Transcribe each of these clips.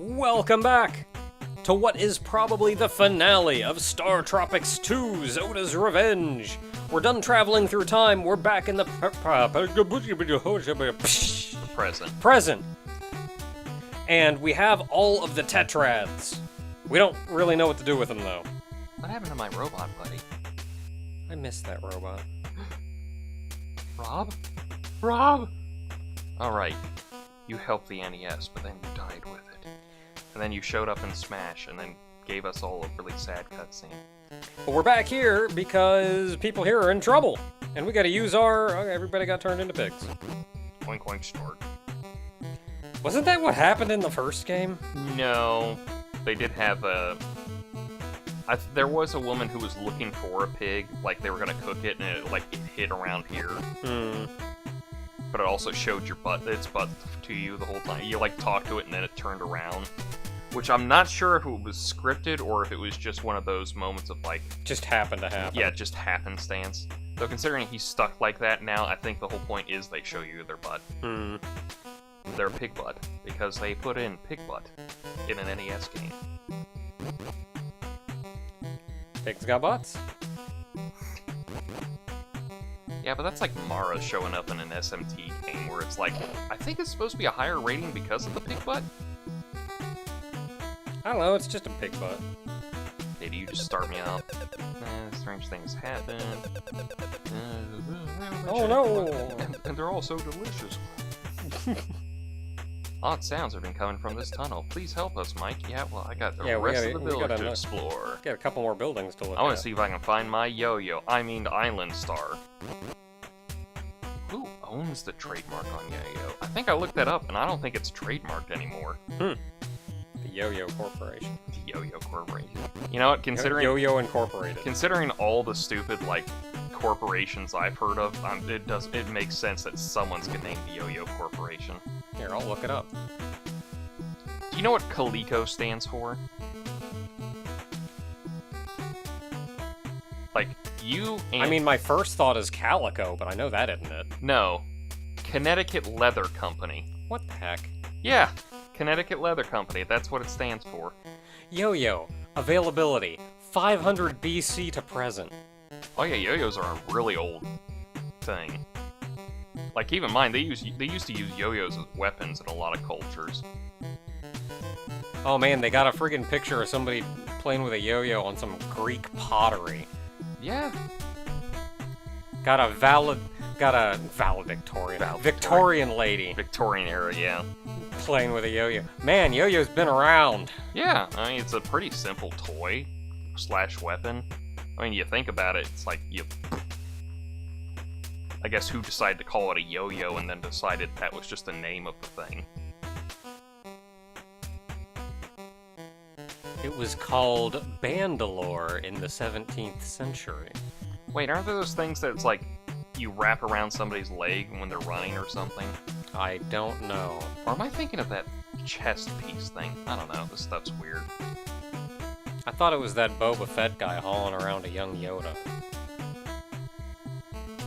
Welcome back to what is probably the finale of StarTropics 2, Zoda's Revenge. We're done traveling through time, we're back in the present. And we have all of the Tetrads. We don't really know what to do with them, though. What happened to my robot buddy? I missed that robot. Rob? Rob! Alright, you helped the NES, but then you died with it. And then you showed up in Smash, and then gave us all a really sad cutscene. But we're back here because people here are in trouble. And we gotta use our... everybody got turned into pigs. Oink oink start. Wasn't that what happened in the first game? No. They did have a... there was a woman who was looking for a pig, like they were gonna cook it, and it hit around here. But it also showed its butt to you the whole time. You talked to it and then it turned around. Which I'm not sure if it was scripted or if it was just one of those moments of just happened to happen. Yeah, just happenstance. Though considering he's stuck like that now, I think the whole point is they show you their butt. Their pig butt. Because they put in pig butt in an NES game. Pigs got butts? Yeah, but that's like Mara showing up in an SMT game where it's like, I think it's supposed to be a higher rating because of the pig butt? I don't know, it's just a pig butt. Maybe you just start me off. Strange things happen. Oh no! And they're all so delicious. Odd sounds have been coming from this tunnel. Please help us, Mike. Yeah, well, I got the rest of the village to explore. Got a couple more buildings to look at. I want to see if I can find my yo-yo. I mean, Island Star. Who owns the trademark on yo-yo? I think I looked that up, and I don't think it's trademarked anymore. The Yo-Yo Corporation. The Yo-Yo Corporation. You know what? Considering Yo-Yo Incorporated. Considering all the stupid corporations I've heard of, it makes sense that someone's gonna name the Yo-Yo Corporation. Here, I'll look it up. Do you know what Coleco stands for? I mean, my first thought is Calico, but I know that isn't it. No. Connecticut Leather Company. What the heck? Yeah, Connecticut Leather Company, that's what it stands for. Yo-Yo. Availability. 500 BC to present. Oh yeah, yo-yos are a really old thing. Keep in mind, they used to use yo-yos as weapons in a lot of cultures. Oh man, they got a friggin' picture of somebody playing with a yo-yo on some Greek pottery. Yeah. Got a Victorian lady. Victorian era, yeah. Playing with a yo-yo. Man, yo-yo's been around. Yeah, I mean, it's a pretty simple toy / weapon. I mean, you think about it, it's I guess who decided to call it a yo-yo and then decided that was just the name of the thing? It was called Bandolore in the 17th century. Wait, aren't there those things that it's you wrap around somebody's leg when they're running or something? I don't know. Or am I thinking of that chest piece thing? I don't know, this stuff's weird. I thought it was that Boba Fett guy hauling around a young Yoda.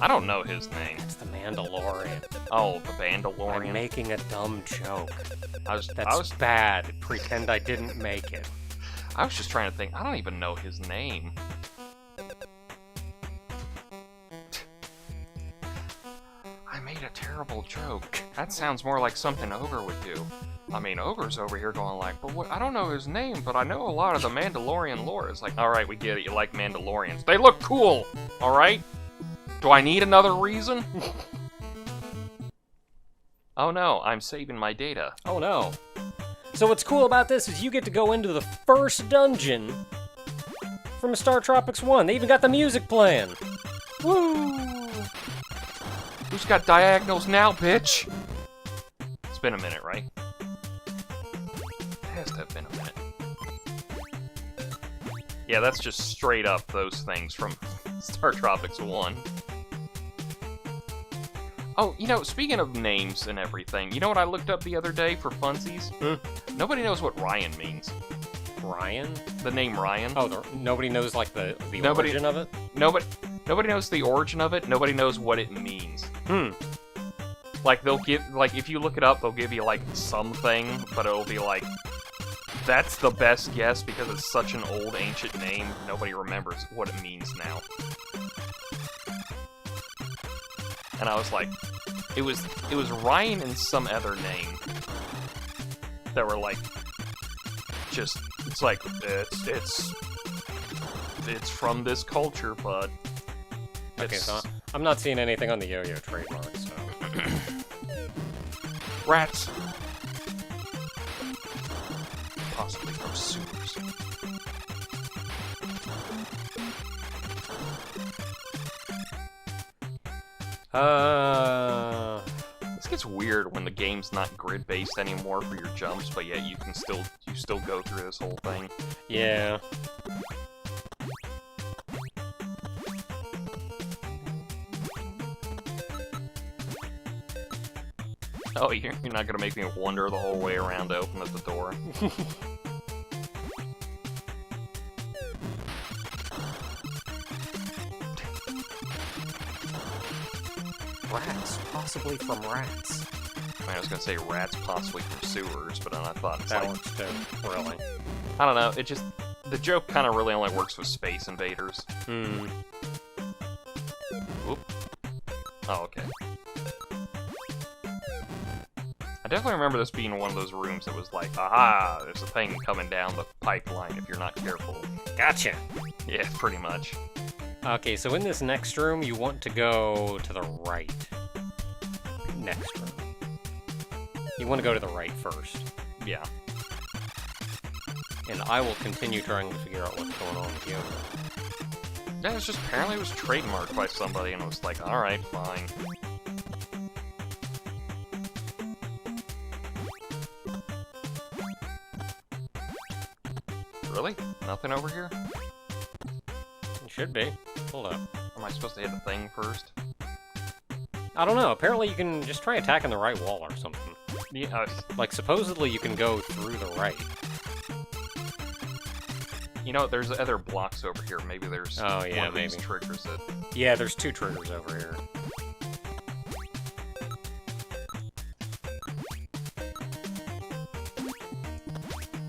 I don't know his name. It's the Mandalorian. Oh, the Mandalorian? I'm making a dumb joke. That's bad. Pretend I didn't make it. I was just trying to think. I don't even know his name. I made a terrible joke. That sounds more like something Ogre would do. I mean, Ogre's over here going but what? I don't know his name, but I know a lot of the Mandalorian lore. It's alright, we get it. You like Mandalorians. They look cool! Alright? Do I need another reason? Oh no, I'm saving my data. Oh no. So what's cool about this is you get to go into the first dungeon from StarTropics 1. They even got the music playing. Woo! Who's got diagonals now, bitch? It's been a minute, right? It has to have been a minute. Yeah, that's just straight up those things from StarTropics 1. Oh, speaking of names and everything, you know what I looked up the other day for funsies? Nobody knows what Ryan means. Ryan? The name Ryan. Oh, nobody knows the origin of it? Nobody knows the origin of it. Nobody knows what it means. They'll give if you look it up, they'll give you something, but it'll be That's the best guess because it's such an old, ancient name. Nobody remembers what it means now. And I was like, it was Ryan and some other name that were like, just it's like it's from this culture, but Okay, so I'm not seeing anything on the yo-yo trademark, so rats. Possibly from sewers. This gets weird when the game's not grid-based anymore for your jumps, but yet you still go through this whole thing. yeah. Oh, you're not gonna make me wander the whole way around to open up the door. Rats, possibly from rats. I was gonna say rats possibly from sewers, but then I thought it's That like, works too, really. I don't know, it just, the joke kind of really only works with Space Invaders. Hmm. Oop. Oh, okay. I definitely remember this being one of those rooms that was like, aha, there's a thing coming down the pipeline if you're not careful. Gotcha! Yeah, pretty much. Okay, so in this next room, you want to go to the right. Next room. You want to go to the right first. Yeah. And I will continue trying to figure out what's going on with you. Yeah, it's just, apparently it was trademarked by somebody, and it was like, alright, fine. Really? Nothing over here? It should be. Hold up. Am I supposed to hit the thing first? I don't know. Apparently you can just try attacking the right wall or something. Yeah, Like, supposedly you can go through the right. you know, there's other blocks over here. Maybe there's Oh, yeah, one of these maybe. triggers it. Yeah, there's 2 triggers over here.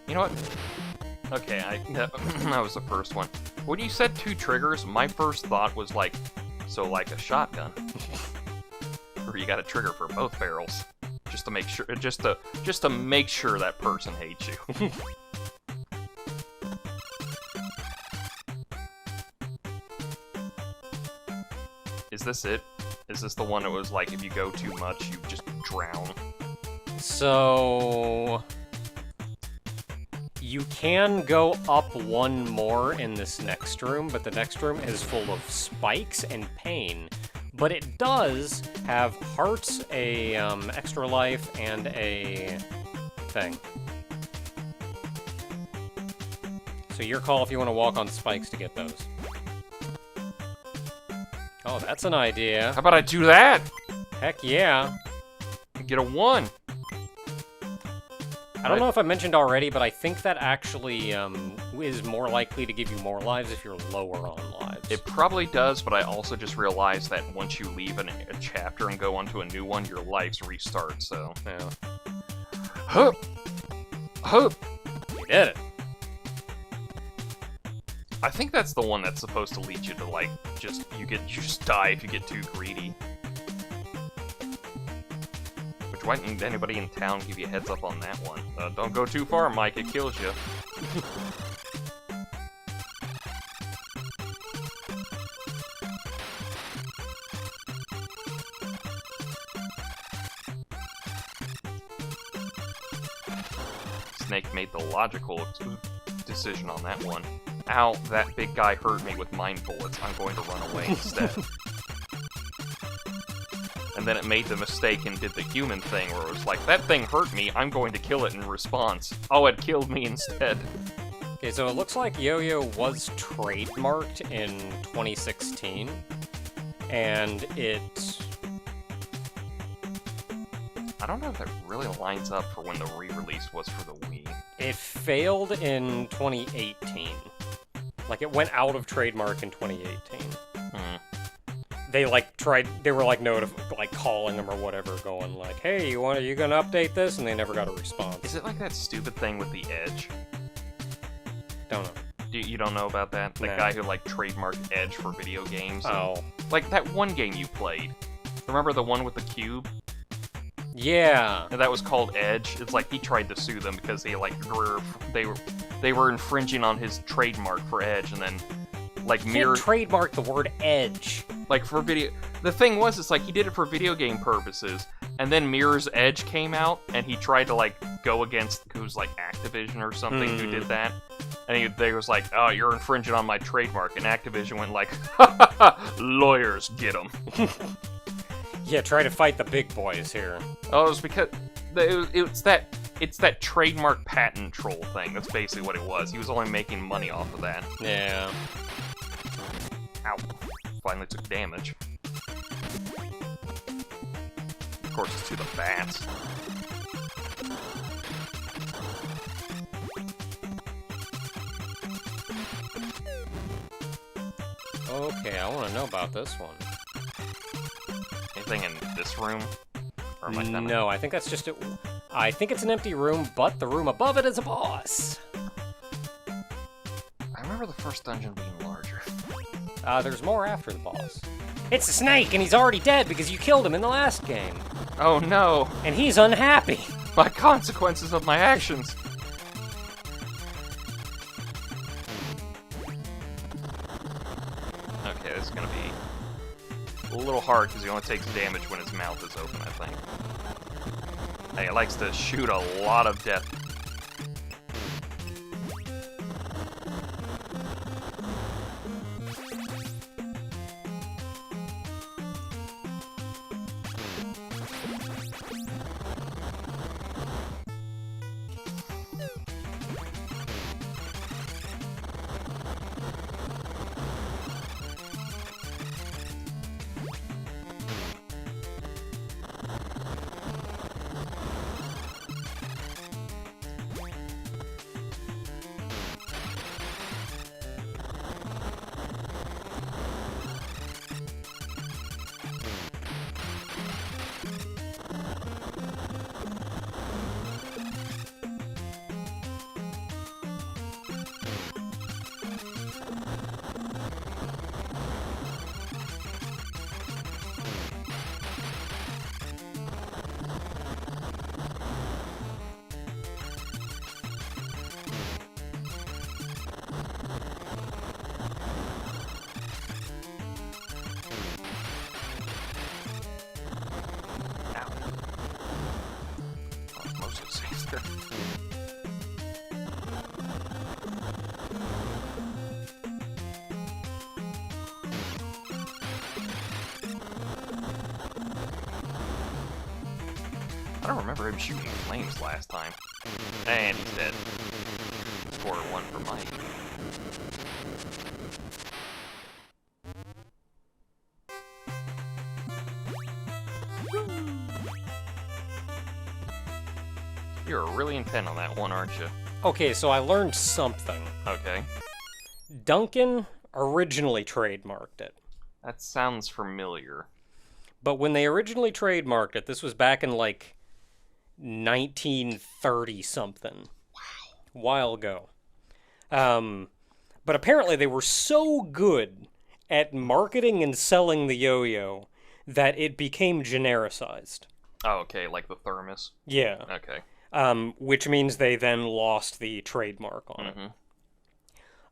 You know what? Okay, that was the first one. When you said 2 triggers, my first thought was like, so like a shotgun. Or you got a trigger for both barrels. Just to make sure, just to make sure that person hates you. Is this it? Is this the one that was like, if you go too much, you just drown? So... You can go up one more in this next room, but the next room is full of spikes and pain. But it does have hearts, a extra life, and a thing. So your call if you want to walk on spikes to get those. Oh, that's an idea. How about I do that? Heck yeah. Get a 1. I don't know if I mentioned already, but I think that actually is more likely to give you more lives if you're lower on lives. It probably does, but I also just realized that once you leave a chapter and go onto a new one, your lives restart, so... Yeah. Hup! Hup! You did it. I think that's the one that's supposed to lead you to, like, you just die if you get too greedy. Which, why didn't anybody in town give you a heads up on that one? Don't go too far, Mike, it kills you. Snake made the logical decision on that one. Ow, that big guy hurt me with mine bullets. I'm going to run away instead. And then it made the mistake and did the human thing where it was like, that thing hurt me, I'm going to kill it in response. Oh, it killed me instead. Okay, so it looks like Yo-Yo was trademarked in 2016, and it... I don't know if that really lines up for when the re-release was for the Wii. It failed in 2018. Like, it went out of trademark in 2018. they like tried. They were like like calling him or whatever, going like, "Hey, are you gonna update this?" And they never got a response. Is it like that stupid thing with the Edge? Don't know. You don't know about that? The No. guy who like trademarked Edge for video games. Oh. Like that one game you played. Remember the one with the cube? Yeah. And that was called Edge. It's like he tried to sue them because they were infringing on his trademark for Edge, and then like You mirror can't trademark the word edge. like for video. The thing was, it's like he did it for video game purposes, and then Mirror's Edge came out, and he tried to like go against who's like Activision or something who did that, and they was like, "Oh, you're infringing on my trademark," and Activision went like, "Lawyers, get them." Yeah, try to fight the big boys here. Oh, it was because it's that trademark patent troll thing. That's basically what it was. He was only making money off of that. Yeah. Ow. Finally took damage. Of course, it's to the bats. Okay, I want to know about this one. Anything in this room? Or am I done? No, I think that's just it. I think it's an empty room, but the room above it is a boss. I remember the first dungeon being larger. There's more after the boss. It's a snake, and he's already dead because you killed him in the last game. Oh no! And he's unhappy. My consequences of my actions! Okay, this is gonna be a little hard because he only takes damage when his mouth is open, I think. Hey, it likes to shoot a lot of death. I don't remember him shooting flames last time. And he's dead. Score 1 for Mike. You're really intent on that one, aren't you? Okay, so I learned something. Okay. Duncan originally trademarked it. That sounds familiar. But when they originally trademarked it, this was back in like 1930 something. Wow. While ago. But apparently they were so good at marketing and selling the yo-yo that it became genericized. Oh, okay, like the thermos? Yeah. Okay. Which means they then lost the trademark on it.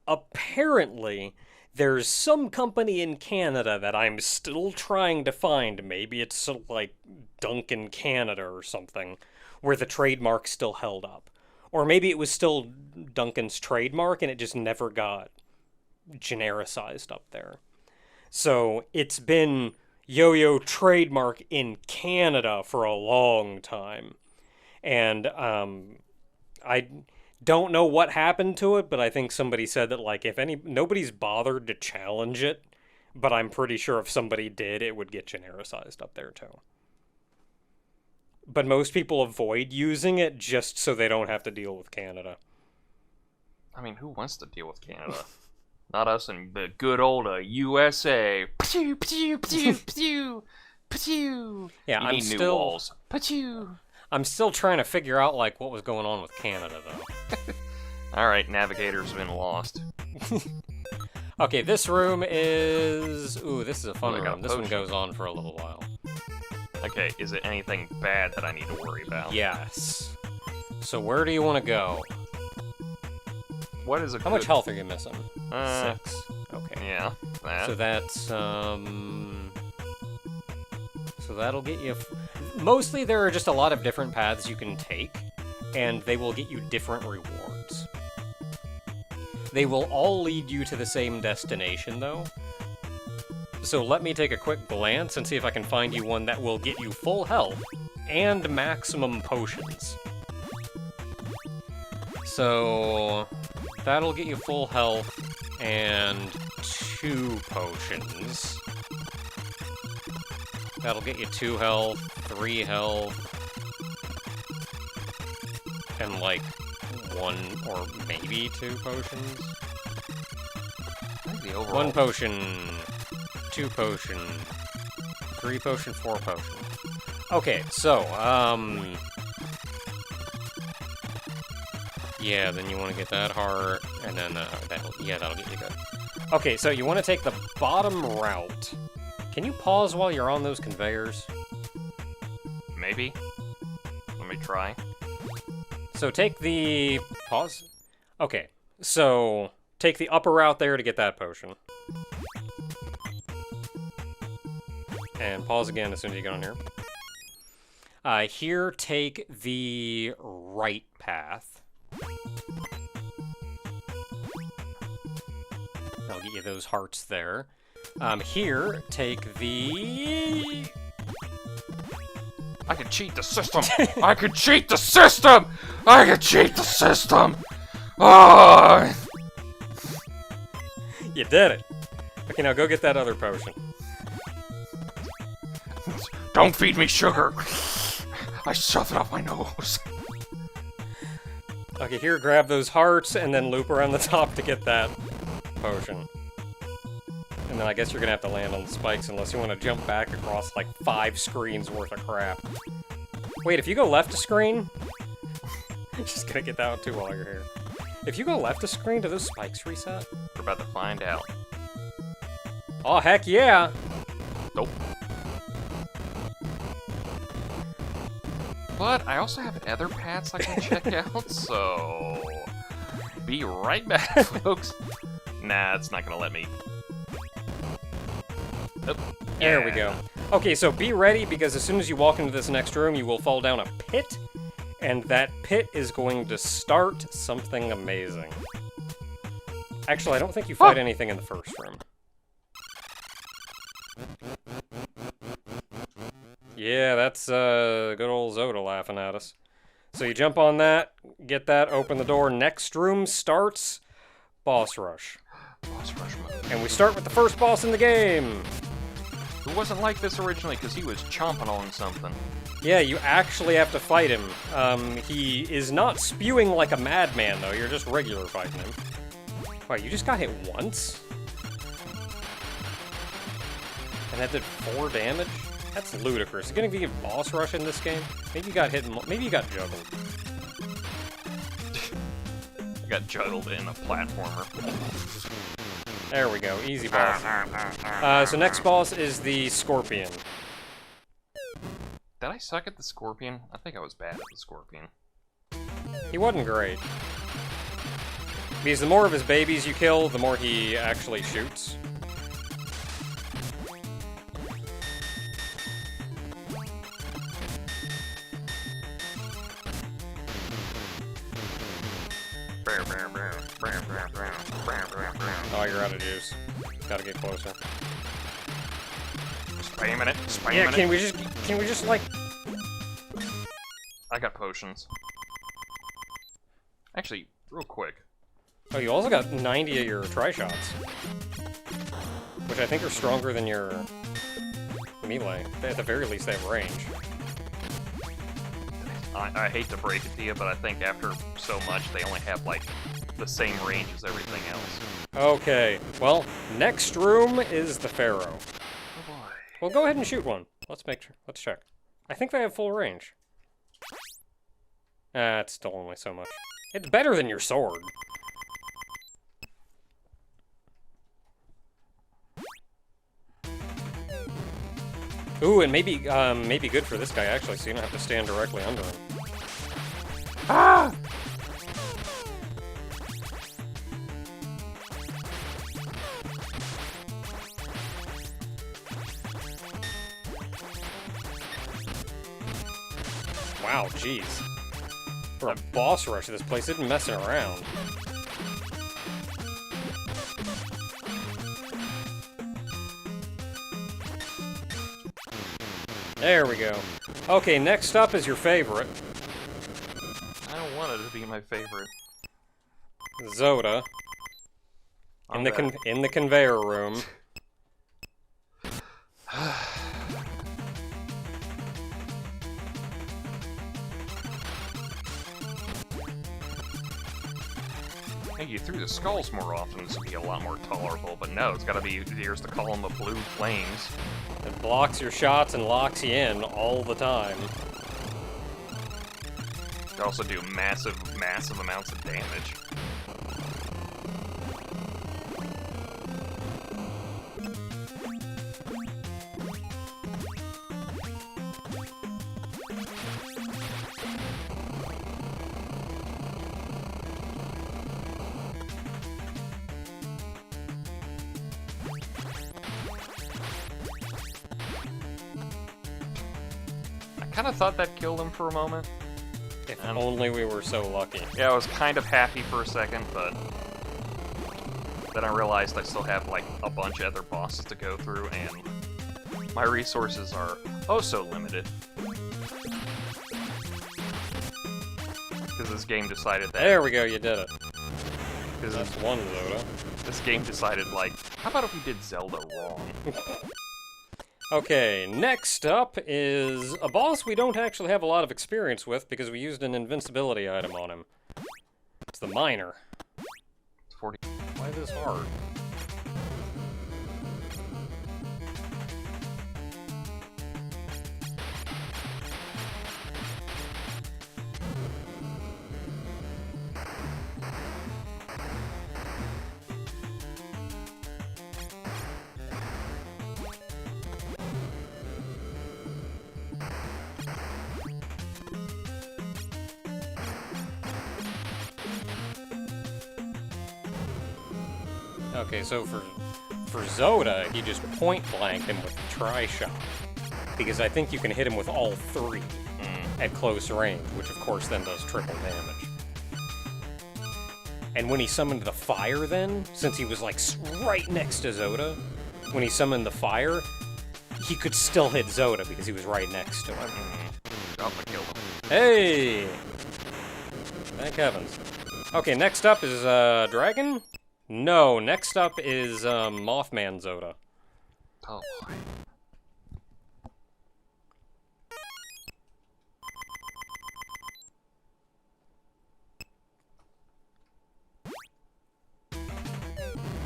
Apparently, there's some company in Canada that I'm still trying to find. Maybe it's like Duncan Canada or something, where the trademark's still held up. Or maybe it was still Duncan's trademark and it just never got genericized up there. So it's been yo-yo trademark in Canada for a long time. And I don't know what happened to it, but I think somebody said that, like, nobody's bothered to challenge it, but I'm pretty sure if somebody did, it would get genericized up there too. But most people avoid using it just so they don't have to deal with Canada. I mean, who wants to deal with Canada? Not us in the good old USA. Pew, pew, pew, pew, pew. Yeah, you need new walls. Pew. I'm still trying to figure out, like, what was going on with Canada, though. Alright, navigator's been lost. Okay, this room is... Ooh, this is a fun room. This one potion. goes on for a little while. Okay, is it anything bad that I need to worry about? Yes. So where do you want to go? What is a How much health are you missing? 6. 6. Okay. Yeah, that. So that's, So that'll get you... Mostly there are just a lot of different paths you can take, and they will get you different rewards. They will all lead you to the same destination, though. So let me take a quick glance and see if I can find you one that will get you full health and maximum potions. So that'll get you full health and 2 potions. That'll get you 2 health, 3 health, and like 1 or maybe 2 potions. I think the overall... 1 potion, 2 potion, 3 potion, 4 potion. Okay, so, yeah, then you want to get that heart, and then, that'll get you good. Okay, so you want to take the bottom route. Can you pause while you're on those conveyors? Maybe. Let me try. So take the... Pause? Okay, so take the upper route there to get that potion. And pause again as soon as you get on here. Here, take the right path. That'll get you those hearts there. Here, take the... I can cheat the system! I can cheat the system! I can cheat the system! Oh! You did it! Okay, now go get that other potion. Don't feed me sugar! I shove it up my nose. Okay, here, grab those hearts, and then loop around the top to get that potion. And then I guess you're gonna have to land on the spikes unless you want to jump back across like 5 screens worth of crap. Wait, if you go left a screen... Just gonna get that one too while you're here. If you go left a screen, do those spikes reset? We're about to find out. Oh, heck yeah! Nope. But I also have other paths I can check out, so... Be right back, folks. Nah, it's not gonna let me. Oh, There we go. Okay, so be ready, because as soon as you walk into this next room, you will fall down a pit, and that pit is going to start something amazing. Actually, I don't think you fight anything in the first room. Yeah, that's good old Zoda laughing at us. So you jump on that, get that, open the door. Next room starts boss rush. Boss rush mode. And we start with the first boss in the game. It wasn't like this originally because he was chomping on something. Yeah, you actually have to fight him. He is not spewing like a madman, though. You're just regular fighting him. Wow, you just got hit once? And that did 4 damage? That's ludicrous. You're gonna be a boss rush in this game? Maybe you got hit maybe you got juggled. I got juggled in a platformer. There we go, easy boss. So next boss is the Scorpion. Did I suck at the Scorpion? I think I was bad at the Scorpion. He wasn't great. Because the more of his babies you kill, the more he actually shoots. Oh, you're out of juice. Gotta get closer. Spamming it, spamming Yeah, it. can we just like... I got potions. Actually, real quick. Oh, you also got 90 of your tri-shots. Which I think are stronger than your melee. At the very least, they have range. I hate to break it to you, but I think after so much, they only have, like, the same range as everything else. Okay, well, next room is the Pharaoh. Oh boy. Well, go ahead and shoot one. Let's check. I think they have full range. It's still only so much. It's better than your sword. Ooh, and maybe good for this guy, actually, so you don't have to stand directly under him. Ah! Wow, jeez. For a boss rush, this place isn't messing around. There we go. Okay, next up is your favorite. I don't want it to be my favorite. Zoda. In the conveyor room. Hey, you threw the skulls more often, this would be a lot more tolerable, but no, it's gotta be, here's the column of blue flames. It blocks your shots and locks you in all the time. They also do massive amounts of damage. I kind of thought that killed him for a moment. If only we were so lucky. Yeah, I was kind of happy for a second, but then I realized I still have like a bunch of other bosses to go through, and my resources are oh so limited. Because this game decided that. There we go, you did it. Because that's one Zoda. This game decided, like, how about if we did Zelda wrong? Okay, next up is a boss we don't actually have a lot of experience with because we used an invincibility item on him. It's the Miner. It's 40. Why is this hard? Okay, so for Zoda, he just point-blanked him with a tri-shot. Because I think you can hit him with all three at close range, which of course then does triple damage. And when he summoned the fire then, since he was like right next to Zoda, when he summoned the fire, he could still hit Zoda because he was right next to him. I'm gonna kill him. Hey! Thank heavens. Okay, next up is, Dragon? No, next up is, Mothman Zoda. Oh boy.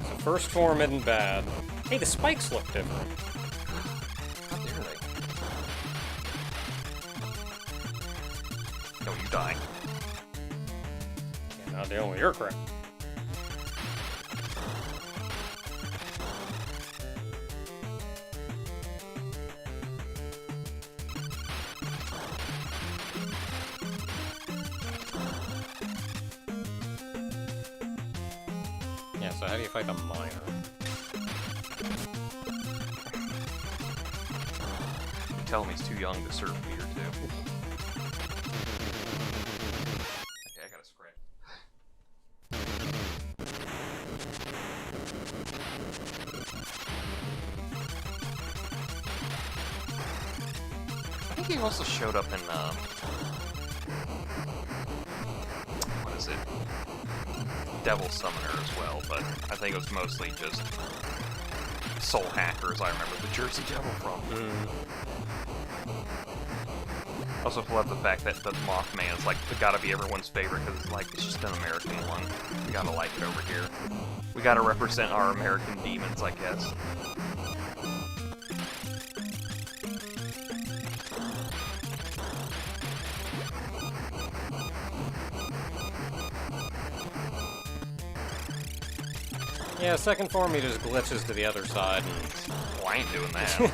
So first form isn't bad. Hey, the spikes look different. How dare they? No, you die. Yeah, not dealing with your crap. Yeah, so how do you fight the Miner? You tell him he's too young to serve beer, too. Okay, I gotta scratch. I think he also showed up in, what is it? Devil Summoner as well, but I think it was mostly just Soul Hackers I remember the Jersey Devil from. Also, love the fact that the Mothman is like gotta be everyone's favorite because it's like it's just an American one. We gotta like it over here. We gotta represent our American demons, I guess. Yeah, second form he just glitches to the other side and... Well, I ain't doing that.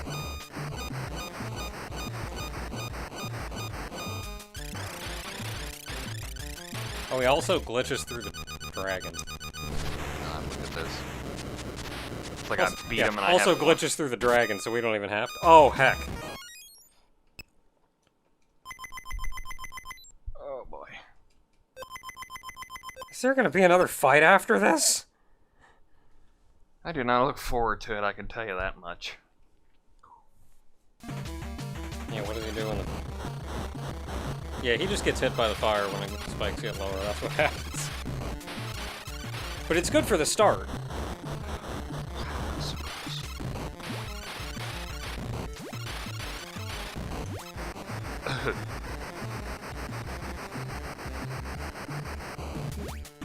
Oh, he also glitches through the dragon. God, look at this. It's like I beat him and I also have glitches through the dragon, so we don't even have to... Oh, heck. Oh, boy. Is there gonna be another fight after this? I do not look forward to it, I can tell you that much. Yeah, what does he do when the... Yeah, he just gets hit by the fire when the spikes get lower, that's what happens. But it's good for the start.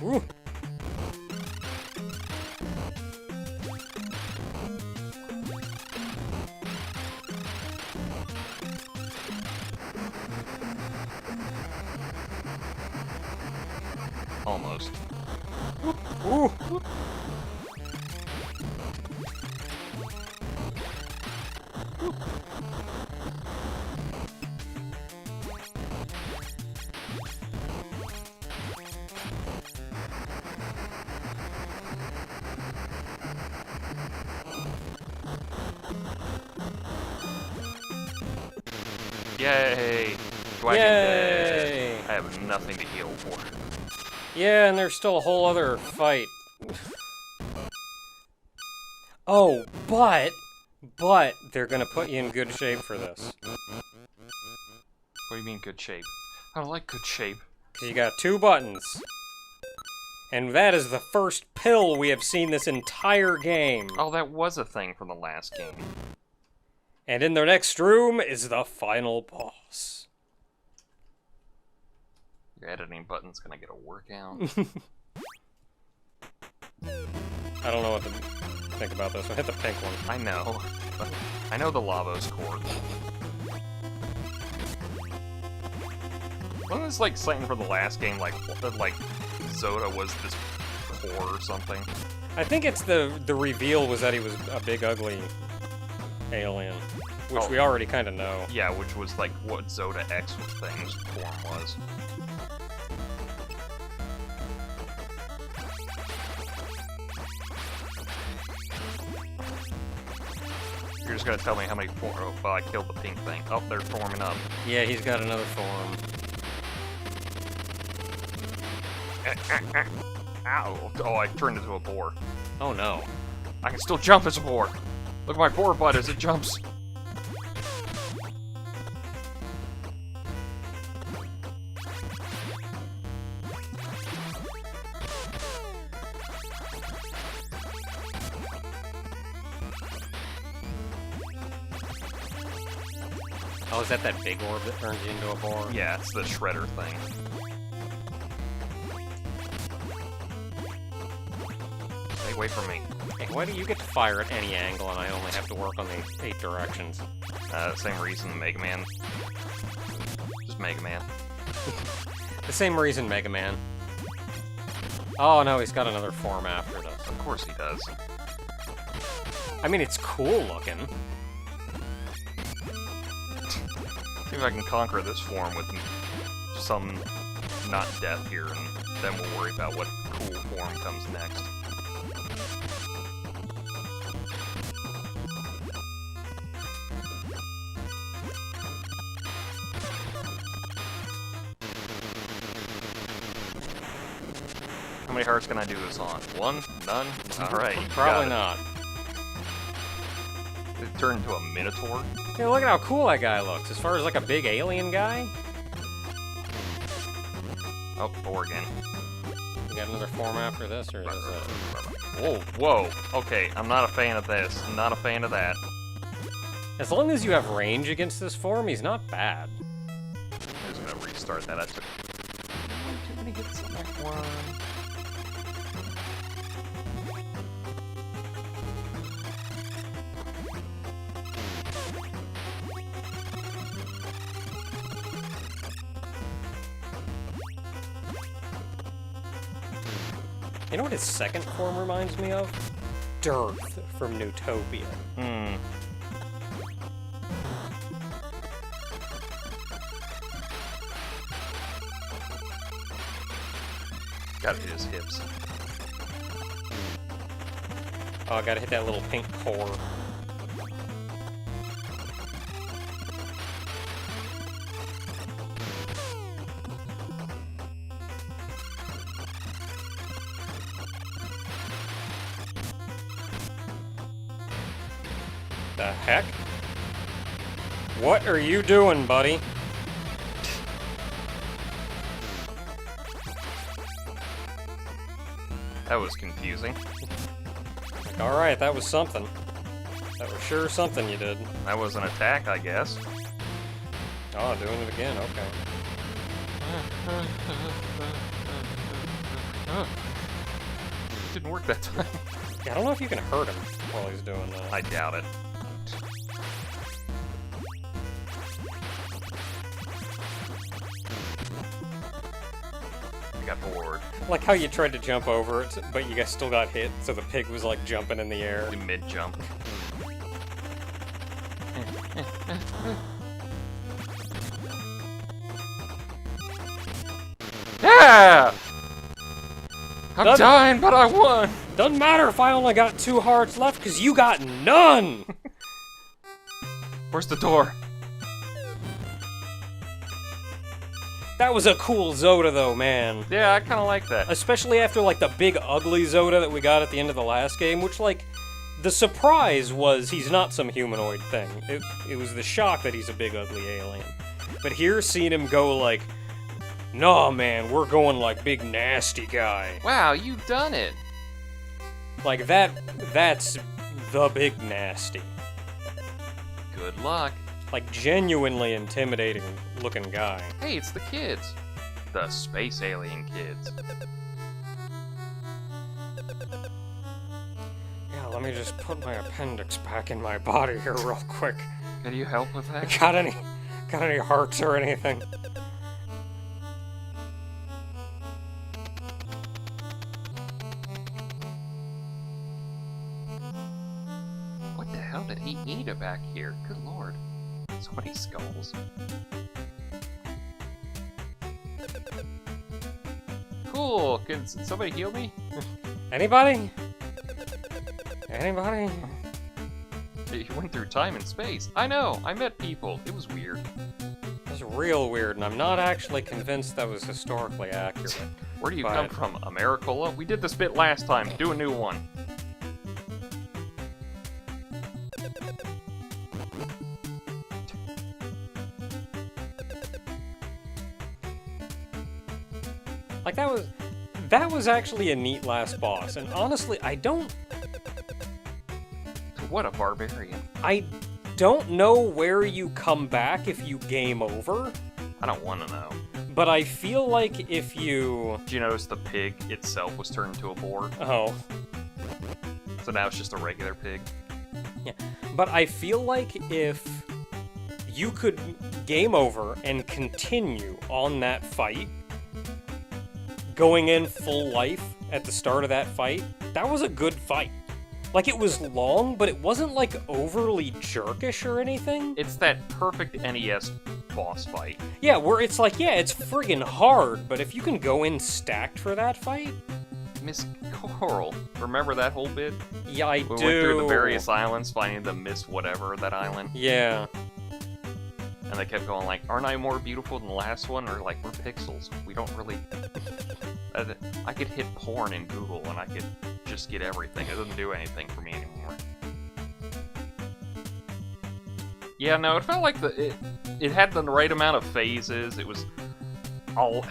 Ooh. Almost. Ooh. Yay! Dragon dead. I have nothing to heal for. Yeah, and there's still a whole other fight. Oh, but they're gonna put you in good shape for this. What do you mean good shape? I don't like good shape. 'Cause you got 2 buttons. And that is the first pill we have seen this entire game. Oh, that was a thing from the last game. And in the next room is the final boss. Your editing button's gonna get a workout. I don't know what to think about this one. Hit the pink one. I know. I know the Lavos chord. Wasn't this like something from the last game, like Zoda was this core or something? I think it's the reveal was that he was a big ugly alien, which we already kind of know. Yeah, which was like what Zoda X thing's form was. You're just gonna tell me how many form? Oh, well, I killed the pink thing. Oh, they're forming up. Yeah, he's got another form. Ow! Oh, I turned into a boar. Oh no. I can still jump as a boar. Look at my boar butt as it jumps. Oh, is that big orb that turns you into a boar? Yeah, it's the shredder thing. Stay away from me. Hey, why do you get to fire at any angle and I only have to work on the 8 directions? Same reason Mega Man. Just Mega Man. The same reason, Mega Man. Oh no, he's got another form after this. Of course he does. I mean, it's cool looking. See if I can conquer this form with some not death here, and then we'll worry about what cool form comes next. How many hearts can I do this on? 1? None? Alright. Probably not. It turned into a minotaur? Hey, look at how cool that guy looks. As far as like a big alien guy. Oh, boar again. You got another form after this, or is this Whoa, whoa. Okay, I'm not a fan of this. I'm not a fan of that. As long as you have range against this form, he's not bad. restart that. I took way too many hits on that one. You know what his second form reminds me of? Dearth from Newtopia. Gotta hit his hips. Oh, I gotta hit that little pink core. The heck? What are you doing, buddy? That was confusing. Alright, that was something. That was sure something you did. That was an attack, I guess. Oh, doing it again, okay. Didn't work that time. Yeah, I don't know if you can hurt him while he's doing that. I doubt it. I got bored. Like how you tried to jump over it, but you guys still got hit, so the pig was like jumping in the air. Mid-jump. Yeah! I'm dying, but I won! Doesn't matter if I only got 2 hearts left, because you got none! Where's the door? That was a cool Zoda, though, man. Yeah, I kind of like that. Especially after, like, the big ugly Zoda that we got at the end of the last game, which, like, the surprise was he's not some humanoid thing. It was the shock that he's a big ugly alien. But here, seeing him go, like, nah, man, we're going, like, big nasty guy. Wow, you done it. Like, that's the big nasty. Good luck. Like, genuinely intimidating looking guy. Hey, it's the kids. The space alien kids. Yeah, let me just put my appendix back in my body here real quick. Can you help with that? Got any hearts or anything? What the hell did he eat back here? Good lord. So many skulls. Cool. Can somebody heal me? Anybody? Anybody? You went through time and space. I know. I met people. It was weird. It was real weird, and I'm not actually convinced that was historically accurate. Where do you come from? Americola? We did this bit last time. Do a new one. Like, that was actually a neat last boss, and honestly, What a barbarian. I don't know where you come back if you game over, I don't want to know. but I feel like if you... Did you notice the pig itself was turned into a boar? Oh. So now it's just a regular pig? Yeah, but I feel like if you could game over and continue on that fight, going in full life at the start of that fight, that was a good fight. Like, it was long, but it wasn't, like, overly jerkish or anything. It's that perfect NES boss fight. Yeah, where it's like, yeah, it's friggin' hard, but if you can go in stacked for that fight... Miss Coral. Remember that whole bit? Yeah, I do. We went through the various islands, finding the Miss whatever, that island. Yeah. And they kept going like, aren't I more beautiful than the last one? Or like, we're pixels. We don't really... I could hit porn in Google and I could just get everything. It doesn't do anything for me anymore. Yeah, no, it felt like it had the right amount of phases. It was all...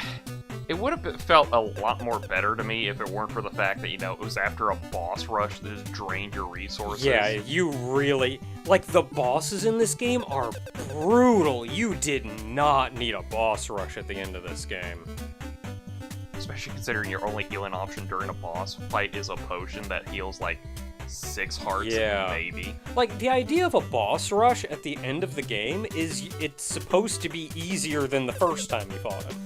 It would have felt a lot more better to me if it weren't for the fact that, it was after a boss rush that just drained your resources. Yeah, you really... Like, the bosses in this game are brutal. You did not need a boss rush at the end of this game. Especially considering your only healing option during a boss fight is a potion that heals, like, 6 hearts, maybe. Like, the idea of a boss rush at the end of the game is it's supposed to be easier than the first time you fought him.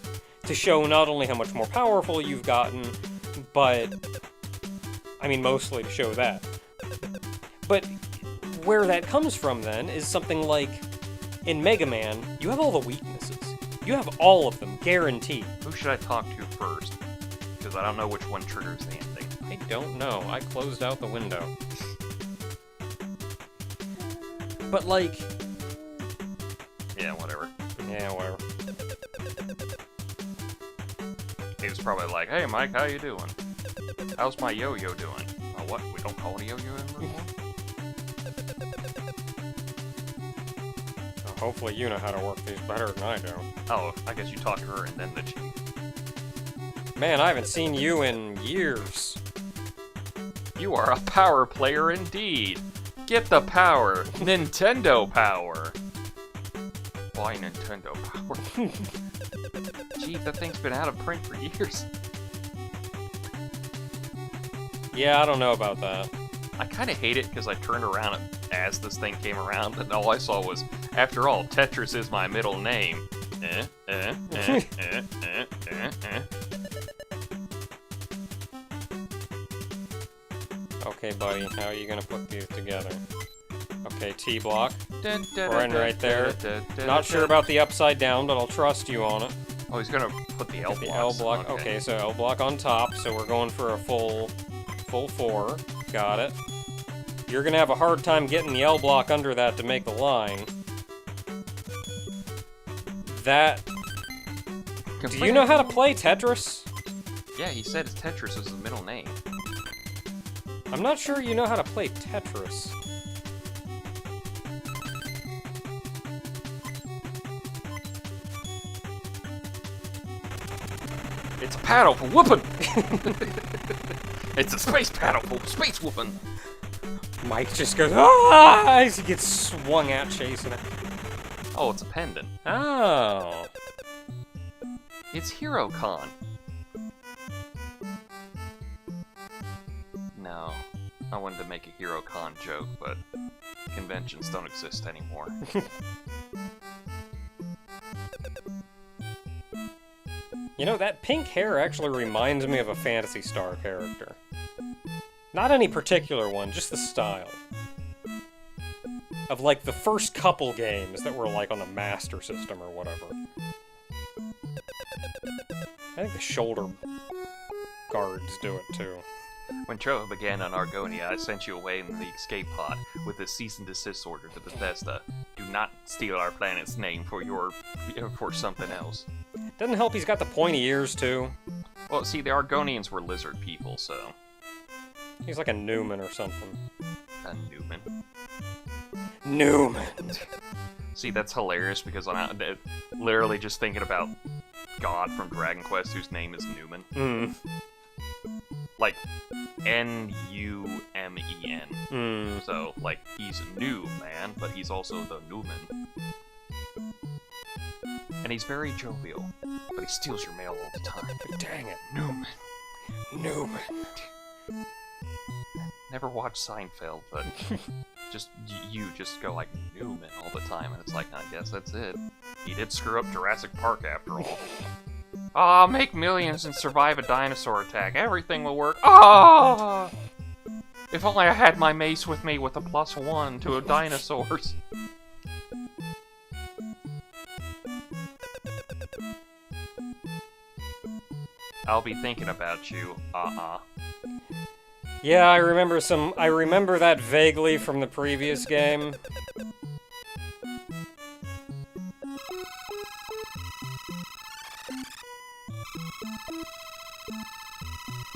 To show not only how much more powerful you've gotten, but... I mean, mostly to show that. But where that comes from, then, is something like... In Mega Man, you have all the weaknesses. You have all of them, guaranteed. Who should I talk to first? Because I don't know which one triggers the ending. I don't know. I closed out the window. But, like... Yeah, whatever. Yeah, whatever. He was probably like, "Hey, Mike, how you doing? How's my yo-yo doing?" Oh, what? We don't call it a yo-yo anymore? Well, hopefully you know how to work these better than I do. Oh, I guess you talk to her and then the chief. Man, I haven't seen you in years. You are a power player indeed. Get the power. Nintendo power. Why Nintendo power? Gee, that thing's been out of print for years. Yeah, I don't know about that. I kind of hate it because I turned around as this thing came around, and all I saw was, after all, Tetris is my middle name. Okay, buddy, how are you gonna put these together? Okay, T-block. We're in right there. Not sure about the upside down, but I'll trust you on it. Oh, he's gonna put the L block. The L block. Okay, so L block on top. So we're going for a full 4. Got it. You're gonna have a hard time getting the L block under that to make the line. That. Do you know how to play Tetris? Yeah, he said Tetris is his middle name. I'm not sure you know how to play Tetris. It's a paddle for whooping! It's a space paddle for space whooping! Mike just goes, ah! As he gets swung at chasing it. Oh, it's a pendant. Oh. It's HeroCon. No. I wanted to make a HeroCon joke, but conventions don't exist anymore. You know, that pink hair actually reminds me of a Phantasy Star character. Not any particular one, just the style. Of, like, the first couple games that were, like, on the Master System or whatever. I think the shoulder guards do it, too. When Choa began on Argonia, I sent you away in the escape pod with a cease and desist order to Bethesda. Do not steal our planet's name for something else. Doesn't help he's got the pointy ears, too. Well, see, the Argonians were lizard people, so... He's like a Newman or something. A Newman? Newman! See, that's hilarious because I'm literally just thinking about God from Dragon Quest, whose name is Newman. Mm. Like, N-U-M-E-N. Mm. So, like, he's a new man, but he's also the Newman. And he's very jovial, but he steals your mail all the time. Dang it. Newman. Newman. Never watched Seinfeld, but you just go like Newman all the time, and it's like, I guess that's it. He did screw up Jurassic Park after all. Ah, make millions and survive a dinosaur attack. Everything will work. Ah! If only I had my mace with me with a +1 to a dinosaurs. I'll be thinking about you. Yeah, I remember that vaguely from the previous game.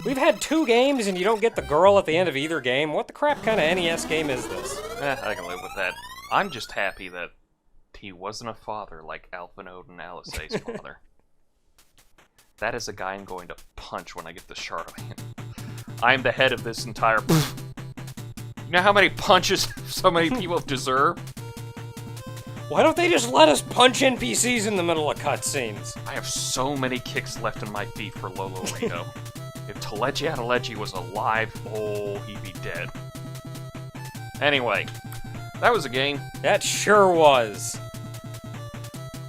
We've had 2 games and you don't get the girl at the end of either game. What the crap kind of NES game is this? I can live with that. I'm just happy that he wasn't a father like Alphanode and Alisae's father. That is a guy I'm going to punch when I get the shard on him. I'm the head of this entire... You know how many punches so many people deserve? Why don't they just let us punch NPCs in the middle of cutscenes? I have so many kicks left in my feet for Lolo Rito. If Telechi Adelechi was alive, oh, he'd be dead. Anyway, that was a game. That sure was.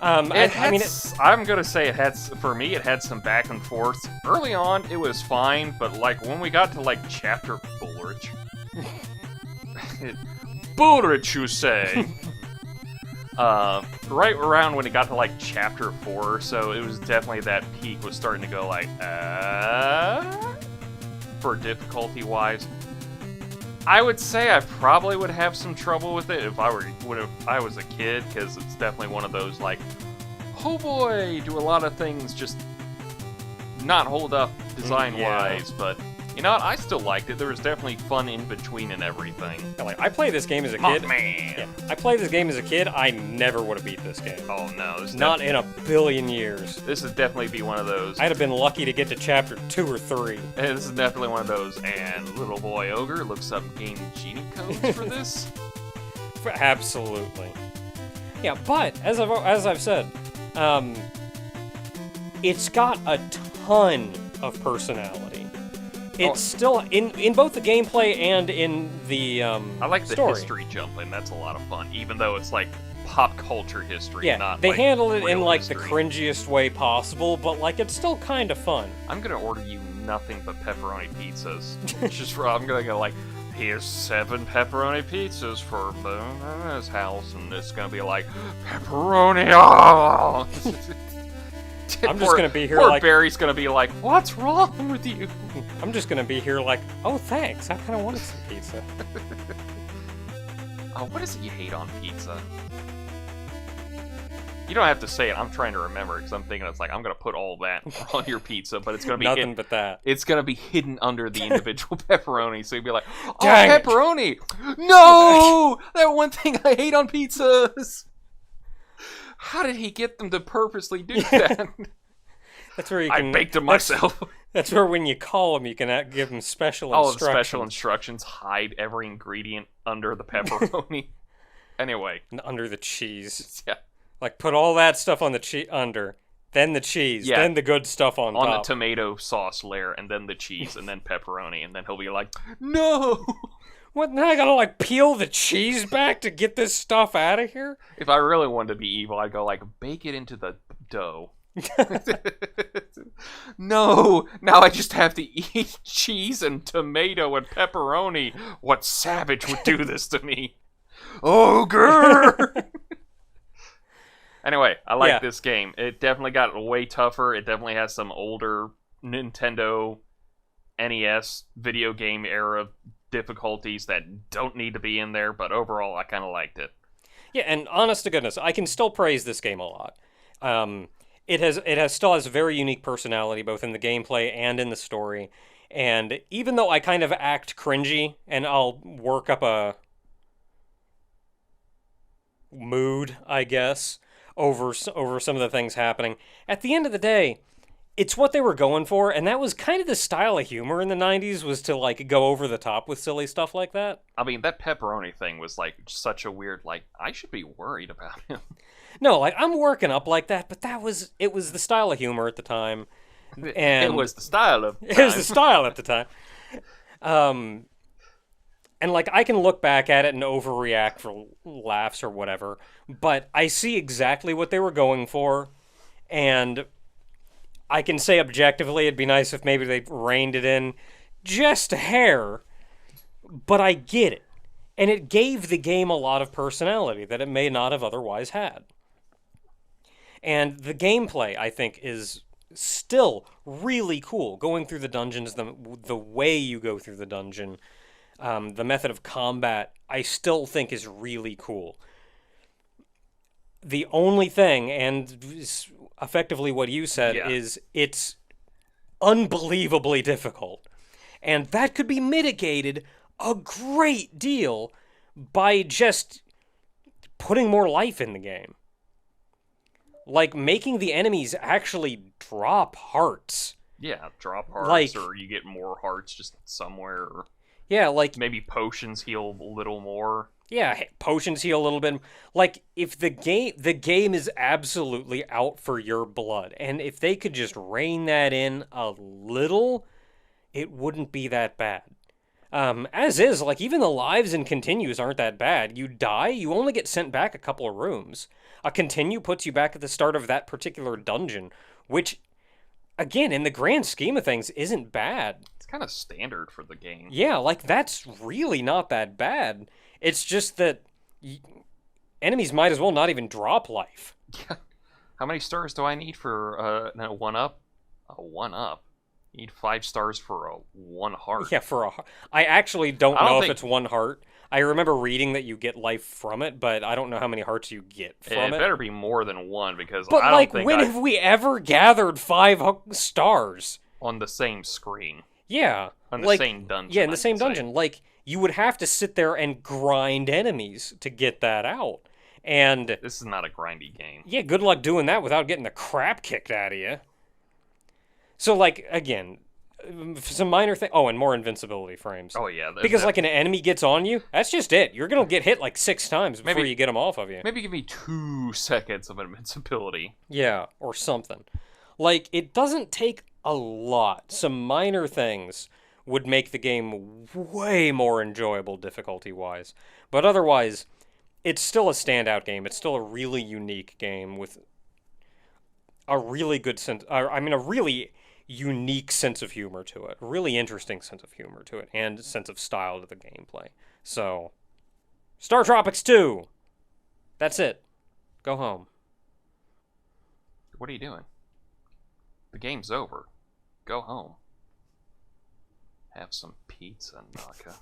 I'm gonna say for me, it had some back and forth. Early on, it was fine, but like when we got to like chapter Bullrich, Bullrich, you say? Right around when it got to like chapter 4 or so, it was definitely that peak was starting to go like, for difficulty wise. I would say I probably would have some trouble with it if I was a kid, because it's definitely one of those like, oh boy, do a lot of things just not hold up design-wise, but you know what? I still liked it. There was definitely fun in between and everything. Like, I played this game as a kid. Oh, man. Yeah, I played this game as a kid. I never would have beat this game. Oh, no. Not in a billion years. This would definitely be one of those. I'd have been lucky to get to chapter 2 or 3. This is definitely one of those, and little boy ogre looks up game genie codes for this. Absolutely. Yeah, but, as I've said, it's got a ton of personality. It's still in both the gameplay and in the I like the story. history jumping. That's a lot of fun, even though it's like pop culture history. Yeah, not they like handle it in like history. the cringiest way possible, but like it's still kind of fun. I'm gonna order you nothing but pepperoni pizzas. I'm gonna go like, here's 7 pepperoni pizzas for Bona's house, and it's gonna be like pepperoni. Oh! I'm just gonna be here poor like Barry's gonna be like, what's wrong with you? I'm just gonna be here like, oh thanks, I kind of wanted some pizza. Oh, what is it you hate on pizza? You don't have to say it. I'm trying to remember because I'm thinking it's like I'm gonna put all that on your pizza, but it's gonna be nothing but that. It's gonna be hidden under the individual pepperoni, so you'd be like, "Oh, Dang it. pepperoni! No, that one thing I hate on pizzas." How did he get them to purposely do that? That's where you can. I baked them myself. That's where when you call them, you can give them special instructions. Oh, special instructions. Hide every ingredient under the pepperoni. Anyway. Under the cheese. Yeah. Like, put all that stuff on the under, then the cheese, then the good stuff on top. On the tomato sauce layer, and then the cheese, and then pepperoni, and then he'll be like, no! What, now I gotta, like, peel the cheese back to get this stuff out of here? If I really wanted to be evil, I'd go, like, bake it into the dough. No! Now I just have to eat cheese and tomato and pepperoni. What savage would do this to me? Ogre! Anyway, I like this game. It definitely got way tougher. It definitely has some older Nintendo NES video game era difficulties that don't need to be in there, but overall, I kind of liked it. Yeah, and honest to goodness, I can still praise this game a lot. It still has a very unique personality, both in the gameplay and in the story. And even though I kind of act cringy, and I'll work up a mood, I guess, over some of the things happening, at the end of the day, it's what they were going for, and that was kind of the style of humor in the 90s, was to, like, go over the top with silly stuff like that. I mean, that pepperoni thing was, like, such a weird, like, I should be worried about him. No, like, I'm working up like that, but it was the style of humor at the time. And it was the style of the time. It was the style at the time. And, like, I can look back at it and overreact for laughs or whatever, but I see exactly what they were going for, and I can say objectively it'd be nice if maybe they reined it in just a hair, but I get it. And it gave the game a lot of personality that it may not have otherwise had. And the gameplay, I think, is still really cool. Going through the dungeons, the way you go through the dungeon, the method of combat, I still think is really cool. The only thing, and effectively what you said, is it's unbelievably difficult. And that could be mitigated a great deal by just putting more life in the game. Like, making the enemies actually drop hearts. Yeah, drop hearts, Like, or you get more hearts just somewhere. Or yeah, like, maybe potions heal a little more. yeah, potions heal a little bit. Like, if the game is absolutely out for your blood, and if they could just rein that in a little, it wouldn't be that bad. As is, like, even the lives and continues aren't that bad. You die, you only get sent back a couple of rooms. A continue puts you back at the start of that particular dungeon, which, again, in the grand scheme of things, isn't bad. It's kind of standard for the game. Yeah, like, that's really not that bad. It's just that enemies might as well not even drop life. How many stars do I need for a 1-up? A 1-up? You need 5 stars for a 1 heart. Yeah, I actually don't know if think... it's 1 heart. I remember reading that you get life from it, but I don't know how many hearts you get from it. It better be more than 1, because but I don't like, think when have we ever gathered 5 stars? On the same screen. Yeah. On the same dungeon. Yeah, in the same dungeon. Like, you would have to sit there and grind enemies to get that out. And this is not a grindy game. Yeah, good luck doing that without getting the crap kicked out of you. So, like, again, some minor thing. Oh, and more invincibility frames. Oh, yeah. Because, like, an enemy gets on you, that's just it. You're going to get hit, like, 6 times before you get them off of you. Maybe give me 2 seconds of invincibility. Yeah, or something. Like, it doesn't take a lot. Some minor things would make the game way more enjoyable difficulty-wise. But otherwise, it's still a standout game. It's still a really unique game with a really good sense... a really unique sense of humor to it. A really interesting sense of humor to it. And sense of style to the gameplay. So, StarTropics 2! That's it. Go home. What are you doing? The game's over. Go home. Have some pizza, Naka.